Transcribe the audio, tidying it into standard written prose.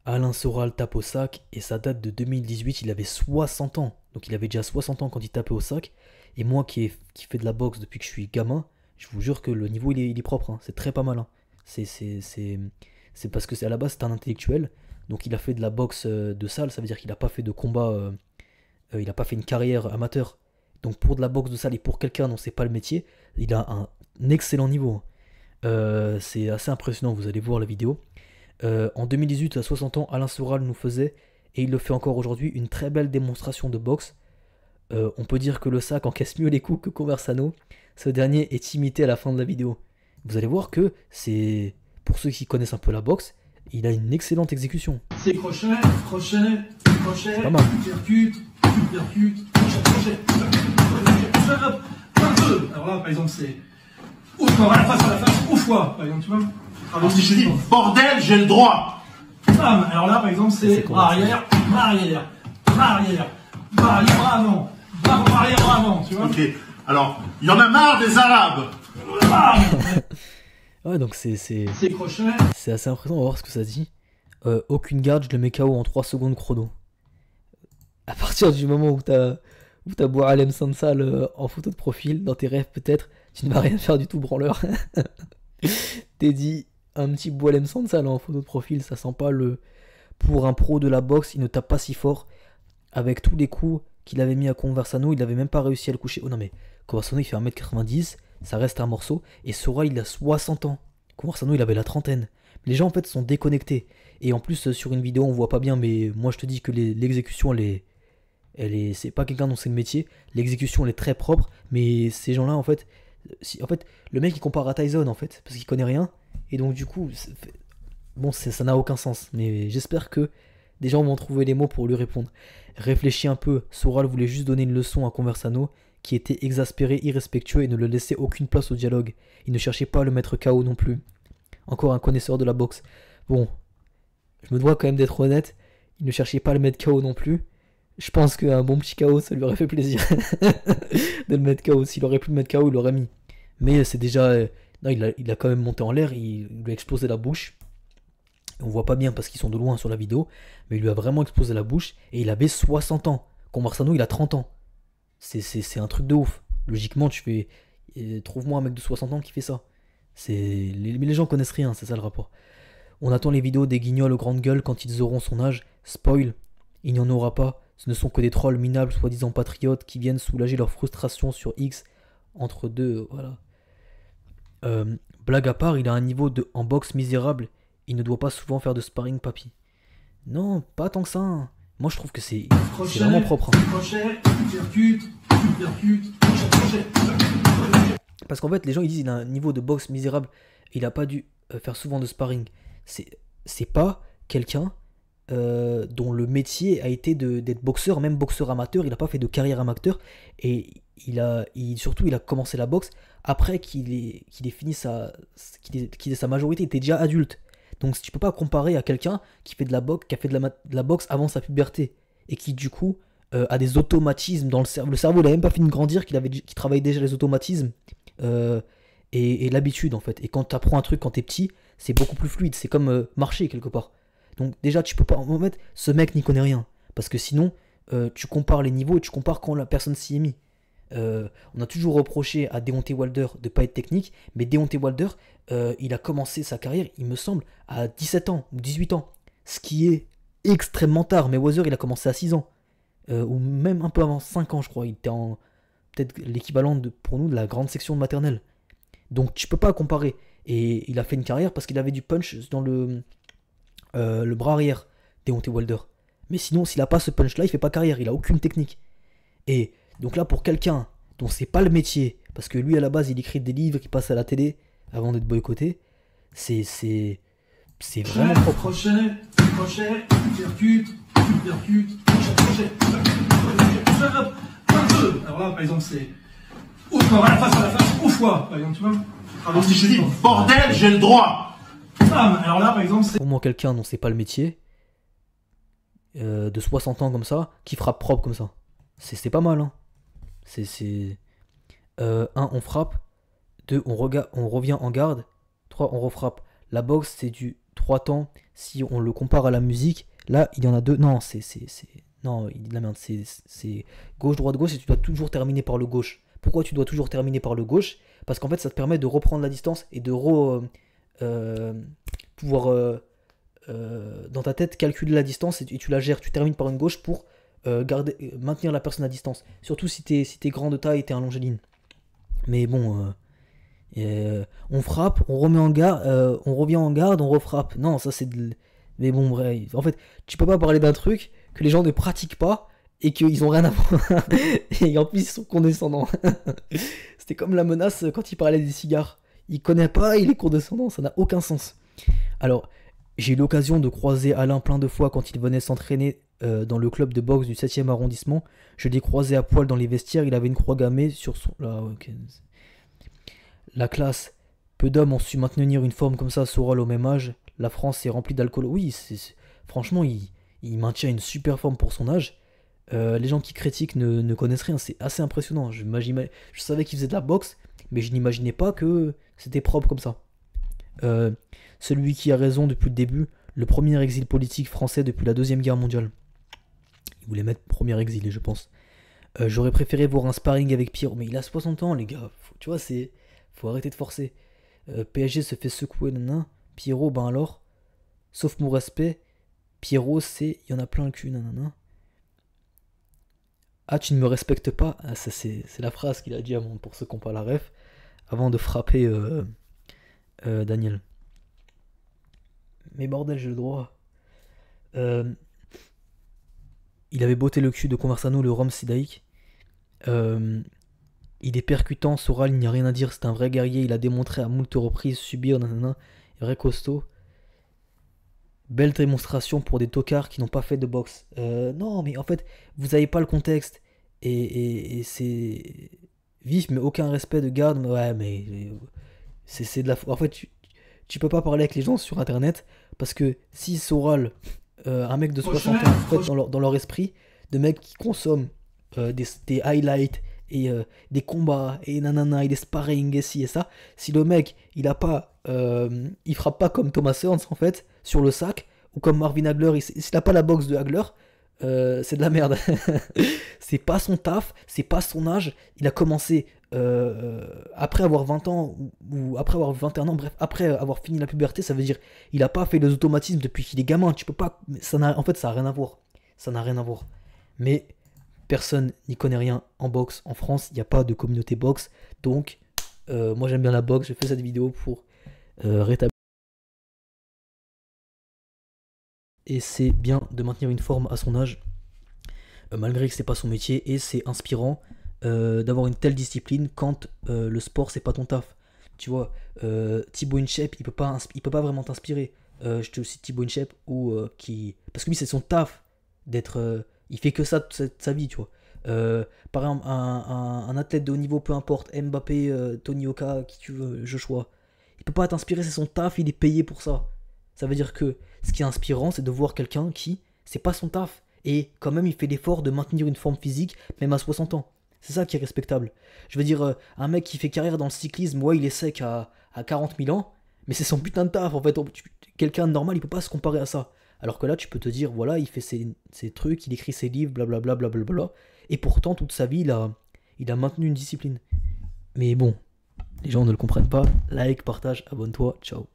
Alain Soral tape au sac et ça date de 2018, il avait 60 ans. Donc il avait déjà 60 ans quand il tapait au sac. Et moi qui fais de la boxe depuis que je suis gamin, je vous jure que le niveau il est propre, hein. C'est très pas mal, hein. C'est c'est- c'est- c'est parce que c'est à la base c'est un intellectuel. Donc il a fait de la boxe de salle, ça veut dire qu'il a pas fait de combat, il a pas fait une carrière amateur. Donc pour de la boxe de salle et pour quelqu'un dont c'est pas le métier, il a un excellent niveau, hein. C'est assez impressionnant, vous allez voir la vidéo. En 2018, à 60 ans, Alain Soral nous faisait, et il le fait encore aujourd'hui, une très belle démonstration de boxe. On peut dire que le sac encaisse mieux les coups que Conversano. Ce dernier est imité à la fin de la vidéo. Vous allez voir que c'est, pour ceux qui connaissent un peu la boxe, il a une excellente exécution. C'est crochet, crochet, crochet, C'est pas mal. percute, percute, crochet, crochet, crochet, hop, un, deux. Alors là, par exemple, c'est ouf, à la face, ouf, fois, par exemple, tu vois. Alors si je dis bordel, j'ai le droit. Bam. Alors là, par exemple, c'est C'est bras arrière, bras arrière, bras arrière, bras arrière, bras avant, bras arrière, bras avant, tu vois. Ok. Alors, il y en a marre des Arabes. Bam. Ouais, donc c'est C'est crochet. assez impressionnant, on va voir ce que ça dit. Aucune garde, je le mets KO en 3 secondes chrono. À partir du moment où t'as Boualem Sansal en photo de profil, dans tes rêves peut-être, tu ne vas rien faire du tout, branleur. T'es dit, un petit Boualem Sansal en photo de profil, ça sent pas le... Pour un pro de la boxe, il ne tape pas si fort. Avec tous les coups qu'il avait mis à Conversano, il n'avait même pas réussi à le coucher. Oh non mais, Conversano il fait 1m90, ça reste un morceau, et Sora il a 60 ans. Conversano il avait la trentaine. Les gens en fait sont déconnectés. Et en plus sur une vidéo on voit pas bien, mais moi je te dis que l'exécution c'est pas quelqu'un dont c'est le métier. L'exécution elle est très propre, mais ces gens-là en fait, en fait le mec il compare à Tyson en fait, parce qu'il connaît rien. Et donc du coup, bon ça n'a aucun sens. Mais j'espère que des gens vont trouver les mots pour lui répondre. Réfléchis un peu, Soral voulait juste donner une leçon à Conversano, qui était exaspéré, irrespectueux et ne le laissait aucune place au dialogue. Il ne cherchait pas à le mettre KO non plus. Encore un connaisseur de la boxe. Bon, je me dois quand même d'être honnête, il ne cherchait pas à le mettre KO non plus. Je pense qu'un bon petit KO, ça lui aurait fait plaisir de le mettre KO. S'il aurait pu le mettre KO, il l'aurait mis. Mais c'est déjà... non, il a quand même monté en l'air, il lui a explosé la bouche. On voit pas bien parce qu'ils sont de loin sur la vidéo, mais il lui a vraiment explosé la bouche et il avait 60 ans. Conversano, il a 30 ans. C'est un truc de ouf. Logiquement, tu fais... trouve-moi un mec de 60 ans qui fait ça. Mais les gens connaissent rien, c'est ça le rapport. On attend les vidéos des guignols aux grandes gueules quand ils auront son âge. Spoil, il n'y en aura pas. Ce ne sont que des trolls minables, soi-disant patriotes, qui viennent soulager leur frustration sur X entre deux. Voilà. Blague à part, il a un niveau en boxe misérable. Il ne doit pas souvent faire de sparring, papy. Non, pas tant que ça, hein. Moi, je trouve que c'est vraiment propre, hein. Crochet, percute, percute, crochet, crochet. Parce qu'en fait, les gens ils disent il a un niveau de boxe misérable. Il a pas dû faire souvent de sparring. C'est pas quelqu'un dont le métier a été d'être boxeur, même boxeur amateur. Il n'a pas fait de carrière amateur. Et surtout, il a commencé la boxe après qu'il ait fini qu'il ait sa majorité. Il était déjà adulte. Donc tu peux pas comparer à quelqu'un qui fait de la boxe, qui a fait de la boxe avant sa puberté. Et qui du coup a des automatismes dans le cerveau. Le cerveau, il a même pas fini de grandir, qu'il travaille déjà les automatismes. euh, et l'habitude en fait. Et quand tu apprends un truc quand t'es petit, c'est beaucoup plus fluide. C'est comme marcher quelque part. Donc déjà, tu peux pas. En fait, ce mec n'y connaît rien. Parce que sinon, tu compares les niveaux et tu compares quand la personne s'y est mis. On a toujours reproché à Deontay Wilder de pas être technique, mais Deontay Wilder, il a commencé sa carrière, il me semble, à 17 ans ou 18 ans. Ce qui est extrêmement tard. Mais Weather, il a commencé à 6 ans. Ou même un peu avant 5 ans, je crois. Il était en peut-être l'équivalent pour nous de la grande section de maternelle. Donc tu peux pas comparer. Et il a fait une carrière parce qu'il avait du punch dans le bras arrière, Deontay Wilder. Mais sinon, s'il a pas ce punch-là, il fait pas carrière, il a aucune technique. Et donc là, pour quelqu'un dont c'est pas le métier, parce que lui à la base il écrit des livres qui passent à la télé avant d'être boycotté, c'est vraiment propre. Crochet, crochet, percute, percute, crochet, crochet, crochet, hop, un, deux. Alors là, par exemple, c'est ouf, à la face, ouf, fois, par exemple, tu vois. Alors si je dis bordel, j'ai le droit. Bam. Alors là, par exemple, c'est Pour moi, quelqu'un dont c'est pas le métier, de 60 ans comme ça, qui frappe propre comme ça, c'est pas mal, hein. Un, on frappe. 2, on revient en garde. 3, on refrappe. La boxe, c'est du 3 temps. si on le compare à la musique, là, il y en a deux. Non, non, il dit de la merde. C'est gauche, droite, gauche, et tu dois toujours terminer par le gauche. Pourquoi tu dois toujours terminer par le gauche? Parce qu'en fait, ça te permet de reprendre la distance et de pouvoir, dans ta tête, calculer la distance et tu la gères. Tu termines par une gauche pour maintenir la personne à distance. Surtout si t'es grand de taille et t'es un longiligne. Mais bon, on frappe, on remet en garde, on revient en garde, on refrappe. Non, ça c'est de... Mais bon, bref. En fait, tu peux pas parler d'un truc que les gens ne pratiquent pas et qu'ils ont rien à voir. Et en plus, ils sont condescendants. C'était comme la menace quand il parlait des cigares. Il connaît pas, il est condescendant, ça n'a aucun sens. Alors, j'ai eu l'occasion de croiser Alain plein de fois quand il venait s'entraîner dans le club de boxe du 7e arrondissement. Je l'ai croisé à poil dans les vestiaires, il avait une croix gammée sur son... Là, ok. La classe. Peu d'hommes ont su maintenir une forme comme ça à Soral au même âge. La France est remplie d'alcool. Oui, franchement, il maintient une super forme pour son âge. Les gens qui critiquent ne connaissent rien. C'est assez impressionnant. Je savais qu'il faisait de la boxe, mais je n'imaginais pas que c'était propre comme ça. Celui qui a raison depuis le début, le premier exil politique français depuis la Deuxième Guerre mondiale. Il voulait mettre premier exilé, je pense. J'aurais préféré voir un sparring avec Pierrot, mais il a 60 ans, les gars. Tu vois, faut arrêter de forcer. PSG se fait secouer, nanana. Pierrot, ben alors. Sauf mon respect, Pierrot, il y en a plein le cul, nanana. Ah, tu ne me respectes pas. Ah, ça, c'est la phrase qu'il a dit pour ceux qui n'ont pas la ref, avant de frapper Daniel. Mais bordel, j'ai le droit. Il avait botté le cul de Conversano, le Rome Sidaïk. Il est percutant, Soral, il n'y a rien à dire, c'est un vrai guerrier, il a démontré à moult reprises subir, nanana, vrai costaud. Belle démonstration pour des tocards qui n'ont pas fait de boxe. Non, mais en fait, vous n'avez pas le contexte. Et c'est vif, mais aucun respect de garde. Ouais, mais c'est de la... En fait, tu peux pas parler avec les gens sur Internet, parce que si Soral, un mec de 60 ans, en fait, dans leur esprit, de mecs qui consomment des highlights, et des combats et nanana et des sparring et ci et ça, si le mec il frappe pas comme Thomas Hearns en fait sur le sac, ou comme Marvin Hagler, s'il a pas la boxe de Hagler, c'est de la merde. C'est pas son taf, c'est pas son âge. Il a commencé après avoir 20 ans ou après avoir 21 ans, bref, après avoir fini la puberté. Ça veut dire il a pas fait les automatismes depuis qu'il est gamin. Tu peux pas, en fait ça a rien à voir, ça n'a rien à voir. Mais personne n'y connaît rien en boxe. En France, il n'y a pas de communauté boxe. Donc, moi j'aime bien la boxe. Je fais cette vidéo pour rétablir. Et c'est bien de maintenir une forme à son âge, malgré que c'est pas son métier. Et c'est inspirant d'avoir une telle discipline quand le sport c'est pas ton taf. Tu vois, Thibaut Inchep, il peut pas vraiment t'inspirer. Je te cite Thibaut Inchep, parce que lui c'est son taf d'être... il fait que ça toute sa vie, tu vois. Par exemple, un athlète de haut niveau, peu importe, Mbappé, Tony Oka, qui tu veux, Joshua, il peut pas t'inspirer, c'est son taf, il est payé pour ça. Ça veut dire que ce qui est inspirant, c'est de voir quelqu'un qui, c'est pas son taf, et quand même il fait l'effort de maintenir une forme physique, même à 60 ans. C'est ça qui est respectable. Je veux dire, un mec qui fait carrière dans le cyclisme, ouais, il est sec à 40 000 ans, mais c'est son putain de taf, en fait. Quelqu'un de normal, il peut pas se comparer à ça. Alors que là, tu peux te dire, voilà, il fait ses trucs, il écrit ses livres, blablabla, blablabla. Et pourtant, toute sa vie, il a maintenu une discipline. Mais bon, les gens ne le comprennent pas. Like, partage, abonne-toi, ciao.